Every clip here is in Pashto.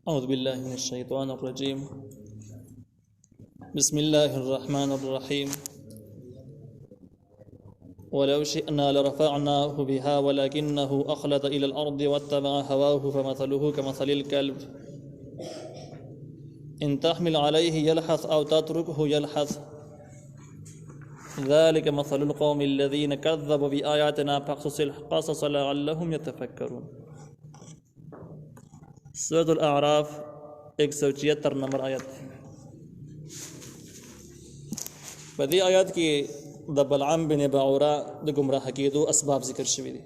أعوذ بالله من الشيطان الرجيم. بسم الله الرحمن الرحيم. ولو شئنا لرفعناه بها ولكنه أخلد إلى الأرض واتبع هواه فمثله كمثل الكلب إن تحمل عليه يلحث أو تتركه يلحث ذلك مثل القوم الذين كذبوا بآياتنا فاقصص القصص لعلهم يتفكرون. سورة الأعراف 176 نمبر آیت. په دې آیات کې د بلعام بن بعوره د گمراه کېدو اسباب ذکر شوي دي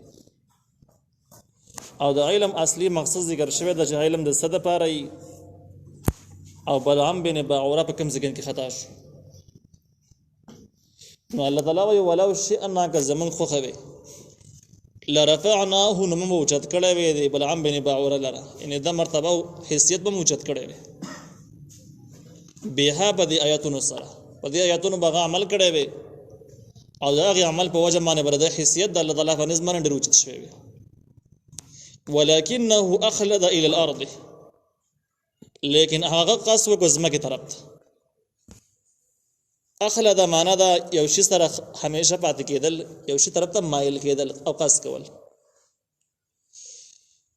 او د علم اصلي مقصد ذکر شوی د علم د صد لپاره او بلعام بن بعوره په کوم ځای کې خطا شو. نو الله تعالی وی ولو شئنا که زمون خوخه وي لرفعناه نو موجد کړه وي د بلعام بن بعوره لره یعنی د مرتبه او حیثیت به موجد کړه وي بها په دې آیاتونو سره په دې آیاتونو باغ عمل کړه وي او داغه عمل په وجه باندې برده حیثیت د الله تعالی په نسبت باندې ډیر اوچت شوی وي. ولكنه اخلد الى الارض لیکن هغه قصو کو زمکه طرف اخلد معنا دا یو شی سره همیشه پاتې کېدل یو شی طرف ته مایل کېدل او قص کول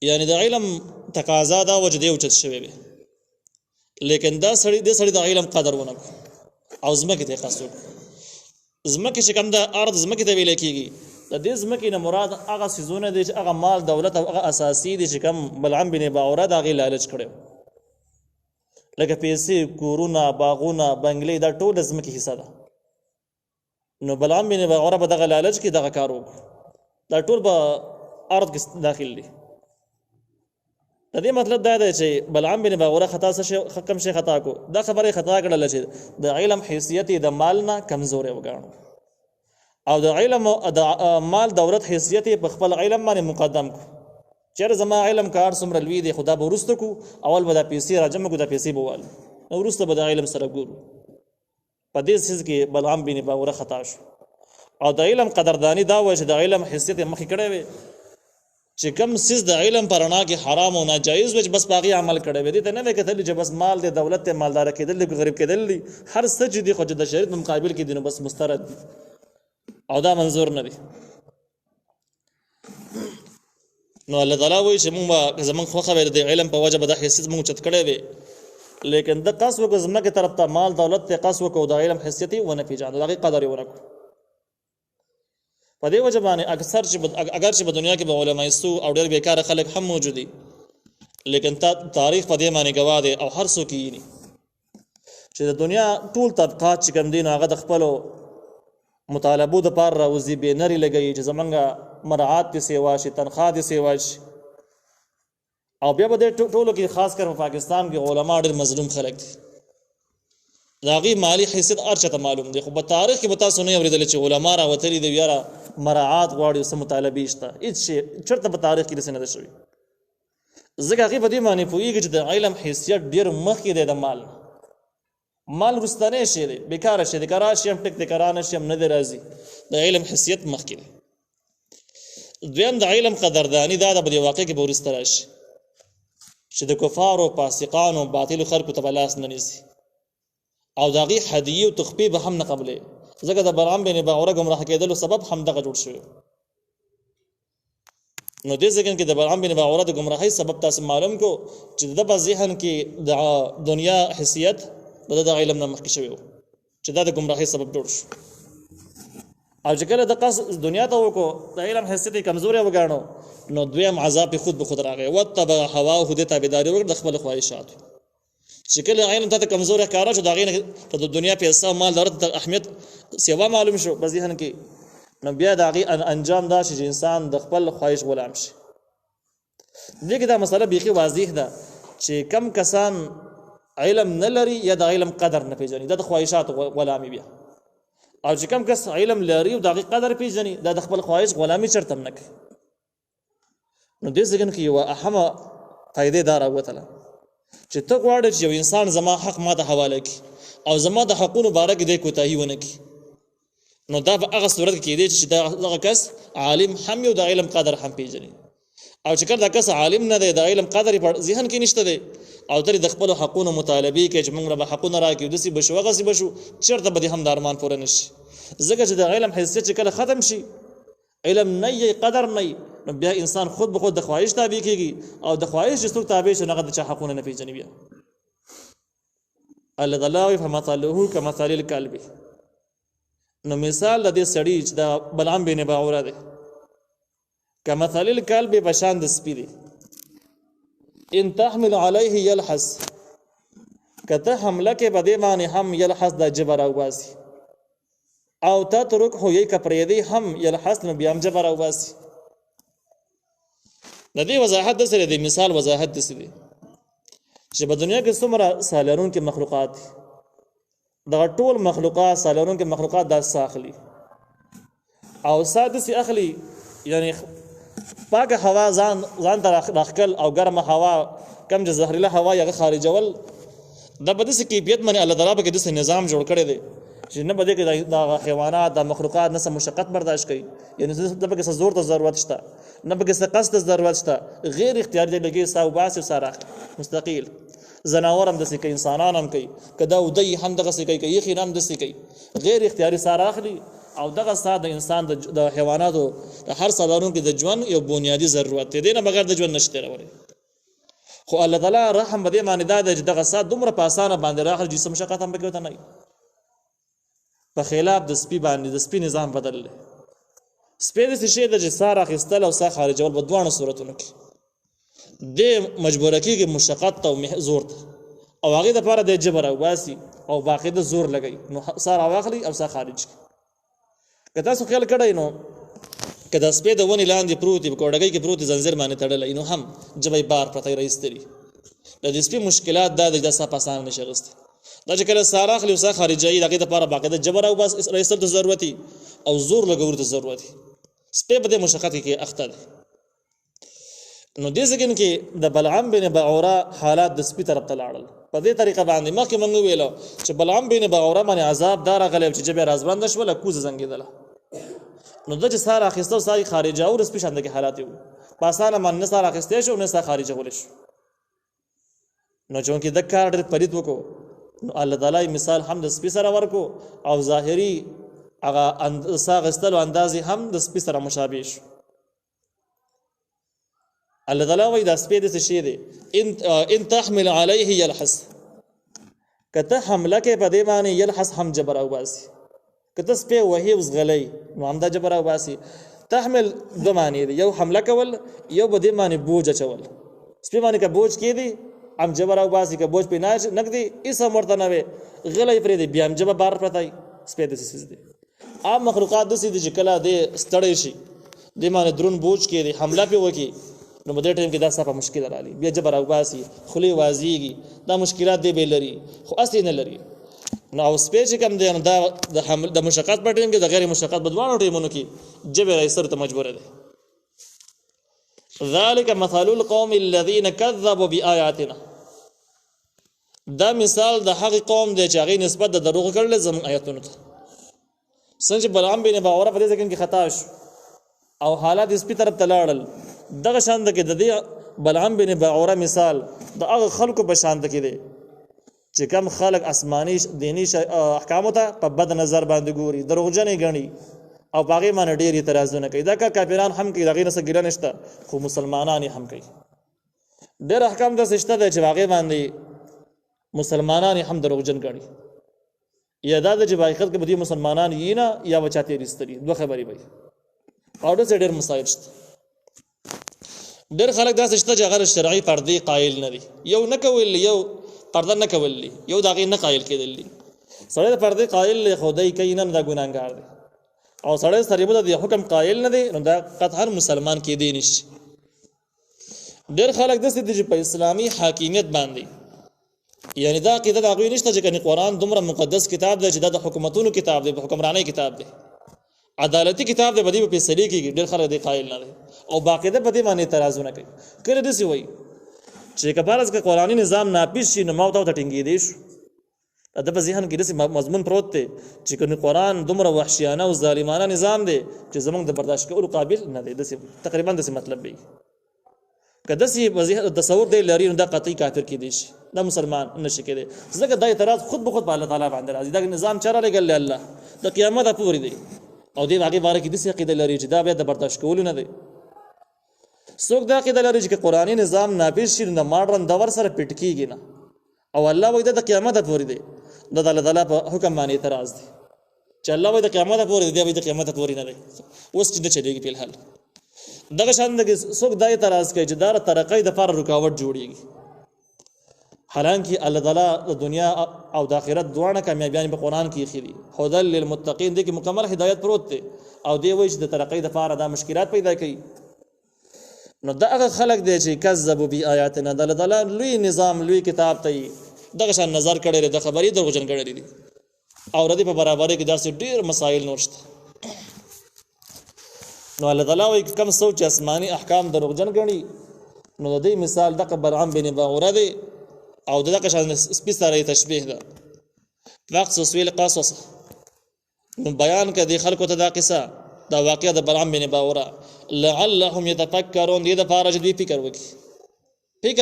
یعنی د علم تقاضا دا وجدي اوچت شوی وي لیکن دا سړی د علم قدر ونه او زمکه ته قص زمکه چې کوم د ارض زمکه ته ویل کېږي د دې زمکه نه مراد هغه سيزونه دي چې هغه مال دولت او هغه اساسي دي چې کوم بلعام بن بعوره دا غي لالچ کړو لکه پیسې کورونه باغونه بنگلې دا ټول زمکه حصہ ده. نو بلعام بن بعوره په دغه لالچ کې دغه کار وکړ دا ټول به ارض کې داخل دي. د دې مطلب دا دی چې بلعام بن بعوره خطا څه کم شي خطا کو دا خبره خطا کړل چې د علم حیثیت د مال نه کمزورې وګاڼو او د علم د مال دولت حیثیت په خپل علم باندې مقدم کو چیر زما علم کار څومره لوی دی خدا به ورستو کو اول به د پیسې راجم کو د پیسې بوال نو ورسته به د علم سره ګورو. په دې سیس کې بلعام بن بعوره خطا شو او د علم قدردانی دا و چې د علم حیثیت مخې کړی وي چې کوم سیس د علم پرانا کې حرام او ناجایز و چې بس باغی عمل کړی وي دې ته نه کتل چې بس مال د دولت ته مالدار کېدل دی غریب کېدل دی هر څه چې دی خو د شریعت په مقابل کې دینو بس مسترد دی او دا منظور نه دی. نو الله تعالی وایي چې موږ زمون خو خبره د علم په وجه به د حیثیت موږ چت کړی وي لیکن د قصو کو زمکه طرف ته مال دولت ته قصو کو د علم حیثیت ونه پیژاند دغه قدر یې ورکو. په دې وجه باندې اکثر چې اگر چې په دنیا کې به علماء سو او ډېر بیکاره خلک هم موجود دي لیکن تاریخ په دې معنی گواه دی او هر څوک یې چې د دنیا ټول طبقات چې کوم دین هغه د خپل مطالبو د پار راوځي به نری لګي چې زمونږه مراعات دي سیوا شي تنخواه دي سیوا شي او بیا به ټولو کې خاص کر په پاکستان کې علما ډېر مظلوم خلک دي داغي مالی حیثیت ارچته معلوم دي خو په تاریخ کې به تاسو نه اوریدل چې علما را وتلی دی یاره مراعات غواړي سم مطالبه شته هیڅ شي چرته په تاریخ کې رسنه ده شوی ځکه هغه په دې معنی پوېږي چې د علم حیثیت ډېر مخکې دی د مال رستنه شي دی بیکاره شي دی کراشي هم ټک د کرانه شي هم نه دی راځي د علم حیثیت مخکې دی. دویم د علم قدردانی دا د بل واقع کې بورسته راشي چې د کفارو فاسقانو باطل خلکو ته بلاس نه نيسي او داغي هدیه او تخفیف هم نه قبلې ځکه د بلعام بن بعوره گمراه کېدلو سبب هم دغه جوړ شوی. نو دې ځکه کې د بلعام بن بعوره د گمراهۍ سبب تاسو معلوم کو چې د په ذهن کې د دنیا حیثیت د علم نه مخکې شوی چې دا د گمراهۍ سبب جوړ شو او چې کله د قص دنیا ته وکړو د علم حیثیت کمزوري وګاڼو نو دویم عذاب خود به خود راغی وتبع هواه د تابعداري وکړه د خپل خواهشات چې کله علم ته کمزوري ښکارا شو دا غي ته د دنیا پیسې مال دولت د اهمیت سیوا معلوم شو په ذهن کې نو بیا دا غي انجام دا چې انسان د خپل خواهش غلام شي. دغه دا مسله بيخي واضح ده چې کم کسان علم نه لري یا د علم قدر نه پیژني د خواهشات غلامي بیا او چې کم کس علم لري او د قدر پیژني د خپل خواهش غلامي چرته نه کوي. نو دې ځکه کې یو اهمه فائدې دار وته چې ته غواړې چې یو انسان زما حق ماته حواله کړي او زما د حقونو باره کې د کوتاهي ونه کړي نو دا په هغه صورت کې دی چې دا کس عالم هم یو د علم قدر هم پیژني او چې کله دا کس عالم نه دی د علم قدر په ذهن کې نشته دی او ترې د خپل حقونو مطالبه کوي چې موږ به حقونه راکړو دسی بشو غسی بشو چیرته به هم د ارمان پوره نشي ځکه چې د علم حیثیت چې کله ختم شي علم نه یې قدر نه نو بیا انسان خود به خود د خواهش تابع کیږي او د خواهش چې څوک تابع شي هغه د چا حقونه نه پیژني بیا الله فمثله كمثل الكلب نو مثال د دې سړي چې د بلعام بن باوره دی كمثل الكلب بشان د سپي دی ان تحمل عليه يلحس کته حمله کې بده معنی هم يلحس د جبر او باسي او تتركه يي کپرې دی هم يلحس نو بیا هم جبر او باسي د دې وضاحت د سره دی مثال وضاحت د سره چې په دنیا کې څومره سالرون کې مخلوقات دا ټول مخلوقات سالرون کې مخلوقات د ساخلي او سادسي اخلي یعنی پاکه هوا ځان ته راخکل او ګرمه هوا کم چې زهريله هوا یې خارجول د بدس کیفیت باندې الله تعالی به د نظام جوړ کړی دی چې نه بده کې د حیوانات د مخلوقات نه مشقت برداشت کوي یعنی د به کې زور ته ضرورت شته نه به کې قصد ضرورت شته غیر اختیاري دی لګي ساو باس سره مستقیل زناور هم د سې کوي انسانان هم کوي کدا ودی هم دغه سې کوي یخي هم د سې کوي غیر اختیاري سره اخلي او دغه ساده انسان د حیواناتو د هر سالارون کې د ژوند یو بنیادی ضرورت دی نه بغیر د ژوند نشته راوړي خو الله تعالی رحم بده معنی دا د دغه ساده دومره په اسانه باندې راخل جسم مشقت هم کوي نه په خلاف د سپي باندې د سپي نظام بدل لې سپي د شي د جسار اخستل او سا خارجول په دوه صورتونو کې د مجبوره کېږي مشقت او زور او هغه د لپاره د جبر او باسي او باقي د زور لګي نو سار واخلي او سا خارج که تاسو خیال کړئ نو که د سپي د ونې لاندې پروت په کوډګۍ کې پروت زنجیر باندې تړلی نو هم جبې بار پرته راځتري د دې سپي مشکلات دا د صاحب آسان نشي غسته دا چې کله سار اخلي او سا خارجي دغه د لپاره باقي د جبر او باس رئیسل ته ضرورتي او زور لګور ته ضرورتي سپي په مشقت کې اخته دي نو دې ځکه کې د بلعام بن باوره حالات د سپي طرف ته لاړل په دې طریقه باندې مخکې موږ ویلو چې بلعام بن باوره باندې عذاب دار غلب چې جبه رازبند شول کوز زنګیدله نو د چې سار اخیستو ساري خارجه او سپي شاند کې حالات یو پاسانه من نه سار اخیستې شو نه سار خارجه ول شو نو چون کې د کار ډېر پریت وکړو نو الله تعالی مثال هم د سپي سره ورکو او ظاهري هغه ساغستل او اندازي هم د سپي سره مشابه شو الله تعالی وای د سپي د شي دی ان تحمل عليه يلحس کته حمله کې په دې معنی يلحس هم جبر او باسي کته سپي وهي وزغلي نو هم د جبر او باسي تحمل دو معنی دی یو حمله کول یو په دې معنی بوج چول سپي معنی کا بوج کې دی ام جبر او باسي کا بوج په نقدي ایسه مرته نه غلې پرې دی بیا هم جبر بار پرتای سپي د سیس دی عام مخلوقات د سې د کلا د ستړی شي د معنی درون بوج کې دی حمله په وکی نو په دې ټیم کې دا صفه مشکل رالی بیا جبر او باسي خلی وازیږي دا مشکلات دی به لري خو اصلي نه لري نو اوس په چې کوم دی دا د حمل د مشقت په ټیم کې د غیر مشقت بدوانو ټیمونو کې جبر ایسر ته مجبور دی ذالک مثل القوم الذين كذبوا بآياتنا دا مثال د هغه قوم دی چې هغه نسبت د دروغ کړل زموږ آیاتونو ته څنګه بلعام بن باوره په دې ځکه کې خطا شو او حالات سپي طرف ته لاړل دغه شان د کې د دې بلعام بن باوره مثال د هغه خلکو په شان د کې دی چې کم خلک آسماني دینی احکام ته په بد نظر باندې ګوري دروغجن غني او باغی باندې ډېر اعتراضونه کوي دا کافران هم کوي دغه نس ګیله نشته خو مسلمانان هم کوي ډېر احکام د سشته دی چې باغی باندې مسلمانان هم دروغجن غني یا دا چې باغی خلک به دي مسلمانان یې نه یا بچاته رستري دوه خبرې وي او د ډېر مسایل شته ډېر خلک دا شته چې هغه شرعي پردې قائل نه دي یو نه کوي یو پرده نه کوي یو داغه نه قائل کېدل سره د پردې قائل له خدای کوي نه دا ګناګار دي او سره سره د حکم قائل نه دي نو دا قطعا مسلمان کې دي نشي ډېر خلک د سې په اسلامي حاکمیت باندې یعنی دا عقیده دا غوی نشته چې کني قرآن دومره مقدس کتاب دی چې دا د حکومتونو کتاب دی حکمرانی کتاب دی عدالتي کتاب دی بدی په فیصله کېږي ډېر خلک دی قائل نه دي او باقاعده په دې باندې اعتراضونه کوي کله دسی وای چې کبارز کا قرآنی نظام ناپیش شي نو موت او ټینګې دي شو دا په ذهن کې دسی مضمون پروت دی چې کني قرآن دومره وحشیانه او ظالمانه نظام دی چې زمونږ د برداشت کولو قابل نه دی دسی تقریبا دسی مطلب دی کله چې تصور دی لري نو دا قطعي کافر کېدی شي، دا مسلمان نشي کېدی. ځکه دا اعتراض خود به خود په الله تعالی باندې راځي. دا نظام چاره لګل الله د قیامت پورې دی او دې هغه باره کې د څه عقیده لري چې دا بیا د برداشت کولو نه دی. څوک دا عقیده لري چې قرآني نظام نافذ شي نو ماډرن دور سره پټ کیږي نه، او الله وایي د قیامت پورې دی. دا د الله تعالی په حکم باندې اعتراض دی چې الله وایي د قیامت پورې دی، وایي د قیامت پورې نه دی. اوس چې نه چلېږي په الحال دغه شان د څوک دا اعتراض کوي چې دا ترقۍ د لپاره رکاوټ جوړیږي، حالانکه الله تعالی د دنیا او د آخرت دواړه کامیابیان په قرآن کې ایښي دي. هدى للمتقین دې کې مکمل هدایت پروت دی، او دی وایي چې د ترقۍ د لپاره دا مشکلات پیدا کوي. نو دا هغه خلک دی چې کذبوا بآیاتنا، د الله تعالی لوی نظام لوی کتاب ته دغه شان نظر کړی د خبرې دروغجن کړی دي، او ردی په برابرۍ کې داسې ډېر مسایل نور شته. نو الله تعالی وایي کوم څوک چې آسماني احکام دروغجن ګڼي نو د دې مثال دغه بلعام بن باوره دی، او دغه شان سپي سره تشبیه ده. فقصص القصص، نو بیان کړي خلکو ته دا قصه دا واقعه د بلعام بن باوره لعلهم يتفکرون، دې د فارج دوی فکر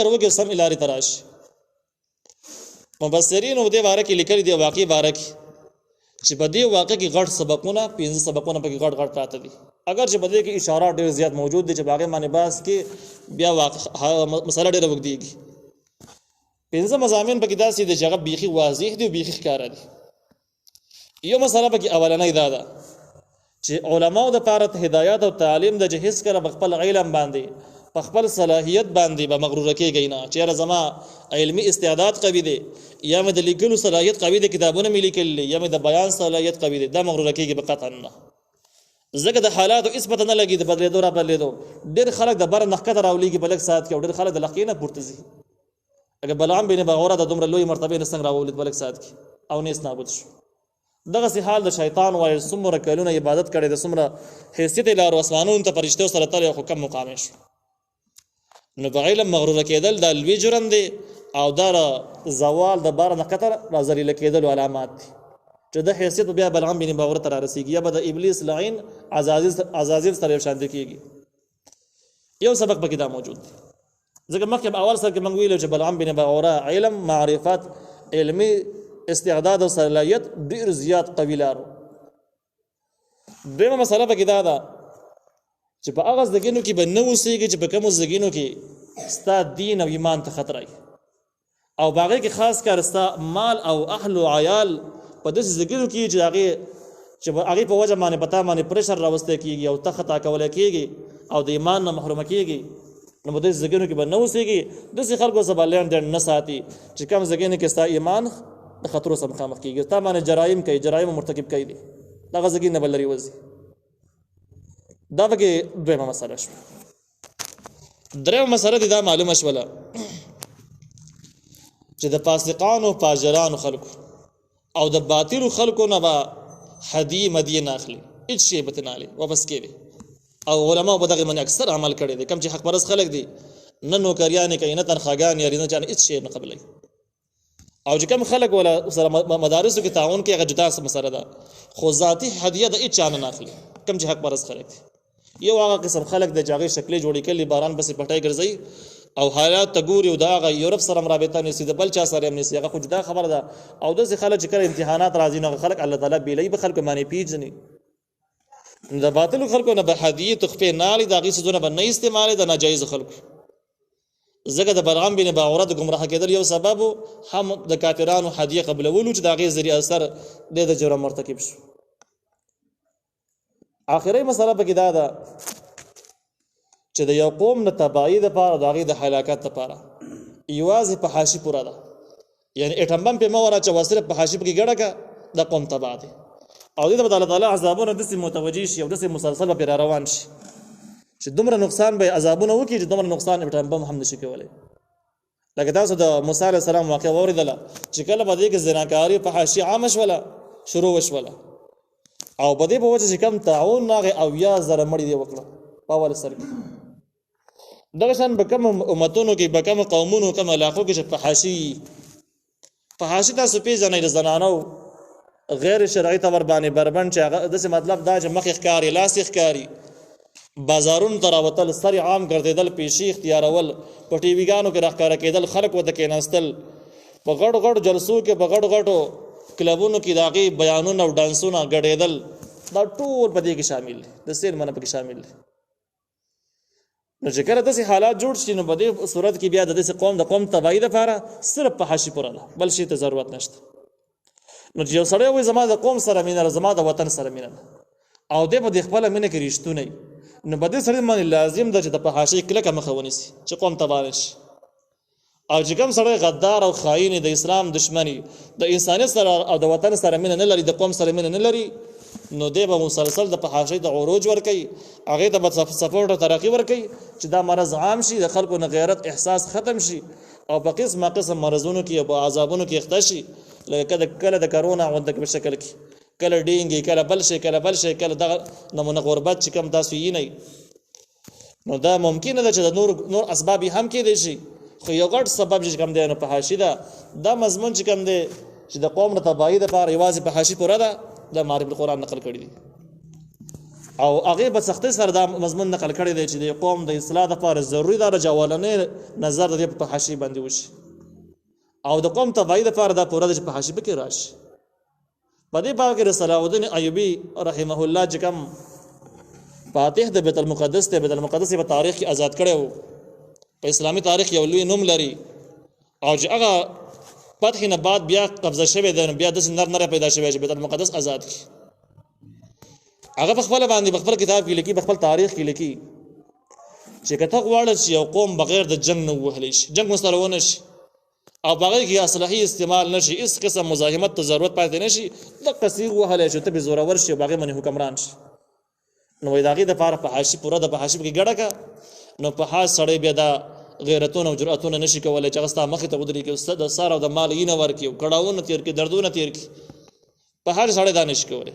وکړي سم الهي تراش. مفسرین او دې باره کې لیکلي دی واقعي باره کې چې په دې واقع کې غټ سبقونه 15 سبقونه پکې غټ پراته دي. اگر چې په دې کې اشاره ډېر زیات موجود دي چې باغې باندې باس کې بیا واقع مسله ډېره وګديږي. 15 مضامین پکې داسې دي چې هغه بيخي واضح دي او بيخي ښکاره دي. یو مسله پکې اولنۍ دا ده چې علماو د لپاره هدایت او تعلیم د جهیز کړه خپل علم باندې په خپل صلاحیت باندې به مغرور کېږي نه چې زما علمي استعداد قوي دی یا مې د لیکلو صلاحیت قوي دی، کتابونه مې لیکلي یا مې د بیان صلاحیت قوي دی، دا مغرور کېږي به قطعا نه. ځکه د حالاتو هېڅ پته نه لګي د بدلېدو را بدلېدو. ډېر خلک د بره نښکته راولېږي په لږ ساعت کې، او ډېر خلک د لقې نه پورته ځي. اگر بلعام بن باوره د دومره لوی مرتبې نه څنګه راولید په لږ ساعت کې او نیس نابود شو. دغسې حال د شیطان وایي څومره کلونه عبادت کړی د څومره حیثیت یې لارو اسمانونو ته فرشتو سره تللی خو کم مقام شو. نو په علم مغروره کېدل دا لوی جرم دی، او دا زوال د باره نښکته را ذلیله کېدلو علامات دي چې د حیثیت بیا بلعام بن باوره ته را رسېږي یا به د ابلیس لعین عزازیل سره یو شانتي کېږي. یو سبق پکې دا موجود دی. ځکه مخکې په اول سر کې موږ ویلو چې بلعام بن باوره علم معرفت علمي استعداد او صلاحیت ډېر زیات قوي لارو. دویمه مسله پکې دا ده چې په هغه زدګینو کې به نه اوسېږي چې په کومو زدګینو کې ستا دین او ایمان ته خطر وي، او په هغې کې خاص کار ستا مال او اهل او عیال په داسې زدګینو کې چې هغې په وجه باندې په تا باندې پرشر راوستی کېږي او ته خطا کولی کېږي او د ایمان نه محرومه کېږي. نو په داسې زدګینو کې به نه اوسېږي. داسې خلکو څه به لینډ دینډ نه ساتي چې کوم زدګینو کې ستا ایمان د خطرو سره مخامخ کېږي، تا باندې جرایم کوي، جرایم مرتکب کوي دي، دغه زدګین نه به لرې وځي. دا پکې دویمه مسله شوه. درېیمه مسله دې دا معلومه شوله چې د فاسقانو فاجرانو خلکو او د باطلو خلکو نه به هدیې مدیې نه اخلي، هېڅ شی به ترې نه اخلي، واپس کوي. او علماو په دغې باندې اکثر عمل کړی دی. کوم چې حق پرست خلک دي نه نوکریانې کوي نه تنخواګانې یاري نه چانه هېڅ شی نه قبلوي. او چې کوم خلک ولا سره مدارسو کې تعاون کوي هغه جدا مسله ده، خو ذاتي هدیه د هېڅ چا نه اخلي. کوم چې حق پرست خلک دي یو هغه قسم خلک د هغې شکلې جوړې کړي باران پسې پټی ګرځوي او حالات ته ګوري او د هغه یورپ سره هم رابطه نیسي، د بل چا سره هم نیسي، هغه خو جدا خبره ده. او داسې خلک چې کله امتحانات راځي نو هغه خلک الله تعالی بیلوي په خلکو باندې پیژني. د باطلو خلکو نه به هدیې تحفې نه اخلي، د هغې څیزونه به نه استعمالوي د ناجایزو خلکو. ځکه د بلعام بن باوره د ګمراه کېدل یو سبب هم د کافرانو هدیې قبلولو چې د هغې ذریعه اثر دی د جرم مرتکب شو. آخري مسله پکې دا ده چې د یو قوم د تباهي دپاره د هغې د هلاکت دپاره یوازې په حاشي پوره ده، یعنې اټم بم پې مه وراچوه، صرف په حاشي پکې ګډه کړه د قوم تباه دی. او دې ته به الله تعالی عذابونه داسې متوجه شي او داسې مسلسل به پرې را روان شي چې دومره نقصان به عذابونه وکړي چې دومره نقصان اټم بم هم نشي کولی. لکه تاسو د موسی علیه السلام واقعه واورېدله چې کله به دې کې زناکاري په حاشي عامه شوله شروع وشوله، او په دې په وجه چې کم تعاون راغی او یا زره مړي دې وکړه په اول سر کې. دغه شان به کوم امتونو کې به کوم قومونو کوم علاقو کې چې په حاشي تاسو پېژنئ د زنانو غیر شرعي طور باندې بربند چې هغه داسې مطلب دا چې مخ ښکاري لاس ښکاري بازارونو ته راوتل، سر عام ګرځېدل، پیشي اختیارول، په ټي ویګانو کې راښکاره کېدل، خلک ورته کېناستل، په غټو غټو جلسو کې په غټو غټو کلبونو کې د هغې بیانونه او ډانسونه ګډېدل، دا ټول په دې کې شامل دي، د سیل منه پکې شامل دي. نو چې کله داسې حالات جوړ شي نو په دې صورت کې بیا د داسې قوم د قوم تباهي دپاره صرف فحاشي پوره ده، بل شي ته ضرورت نشته. نو چې یو سړی وایي زما د قوم سره مینه ده، زما د وطن سره مینه ده، او دی په دې خپله مینه کې رښتونی، نو په دې سړي باندې لازم ده چې د فحاشۍ کلکه مخه ونیسي چې قوم تباه نه شي. او چې کوم سړی غدار او خاین د اسلام دشمني، د انسانیت سره او د وطن سره مینه نه لري، د قوم سره مینه نه لري، نو دی به مسلسل د فحاشۍ د عروج ورکوي، هغې ته به سپورټ او ترقي ورکوي چې دا مرض عام شي، د خلکو نه غیرت احساس ختم شي، او په قسمه قسم مرضونو کې او په عذابونو کې اخته شي، لکه کله د کرونا غونډه په شکل کې، کله ډینګي، کله بل شي، کله بل شي، کله دغه نمونه غربت چې کوم تاسو یې نه. نو دا ممکنه ده چې د نور اسباب هم کېدای شي، خو یو غټ سبب چې کوم دی نو فحاشي ده. دا مضمون چې کوم دی چې د قوم د تباهي دپاره یوازې فحاشي پوره ده، دا معرف القرآن نقل کړي دي، او هغې په سختۍ سره دا مضمون نقل کړی دی چې د قوم د اصلاح دپاره ضروري ده چې اولنی نظر د دې په فحاشي باندې وشي، او د قوم تباهي دپاره دا پوره ده چې فحاشي پکې راشي. په دې باب کې صلاح الدین ایوبي رحمه الله چې کوم فاتح د بیت المقدس ته، بیت المقدس په تاریخ کې آزاد کړی و، په اسلامي تاریخ یو لوی نوم لري، او چې هغه فتح نه بعد بیا قبضه شوی دی، بیا داسې نر پیدا شوی چې بیت المقدس آزاد کړي. هغه په خپله باندې په خپل کتاب کې لیکي، په خپل تاریخ کې لیکي چې که ته غواړې چې یو قوم بغیر د جنګ نه ووهلی شي، جنګ ورسره ونه شي، او په هغې کې اسلحې استعمال نه شي، هېڅ قسم مزاحمت ته ضرورت پاتې نه شي، دقه سیغ وهلی شي، ته پرې زورور شي او په هغې باندې حکمران شي، نو وایي د هغې دپاره فحاشي پوره ده، فحاشي پکې ګډه کړه. نو فحاش سړی بیا دا غیرتونه او جرأتونه نشي کولی چې هغه ستا مخې ته ودرېږي، د سر او د مال اینه ورکړي، کړاوونه تېر کړي، دردونه تېر کړي، فحاش سړی دا نشي کولی.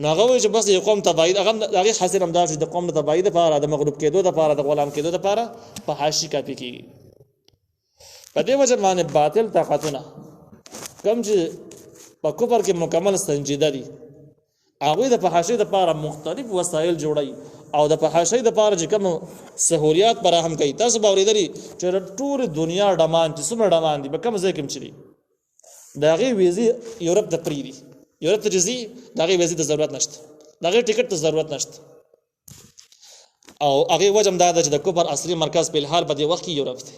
نو هغه وایي چې بس د یو قوم تباهي، هغې حاصل همدا چې د قوم د تباهي دپاره، د مغلوب کېدو دپاره، د غلام کېدو دپاره فحاشي کافي کېږي. په دې وجه باندې باطل طاقتونه کوم چې په کفر کې مکمل سنجیده دي، هغوی د فحاشۍ دپاره مختلف وسایل جوړوي، او د فحاشۍ دپاره چې کوم سهولیات فراهم کوي. تاسو به اورېدلي چې ټولې دنیا ډمان چې څومره ډمان دي په کوم ځای کې هم چې دي، د هغې ویزې یورپ ته پرېږدي، یورپ ته چې ځي د هغې ویزې ته ضرورت نشته، د هغې ټکټ ته ضرورت نشته، او هغې وجه هم دا ده چې د کفر اصلي مرکز په الحال په دې وخت کې یورپ دی.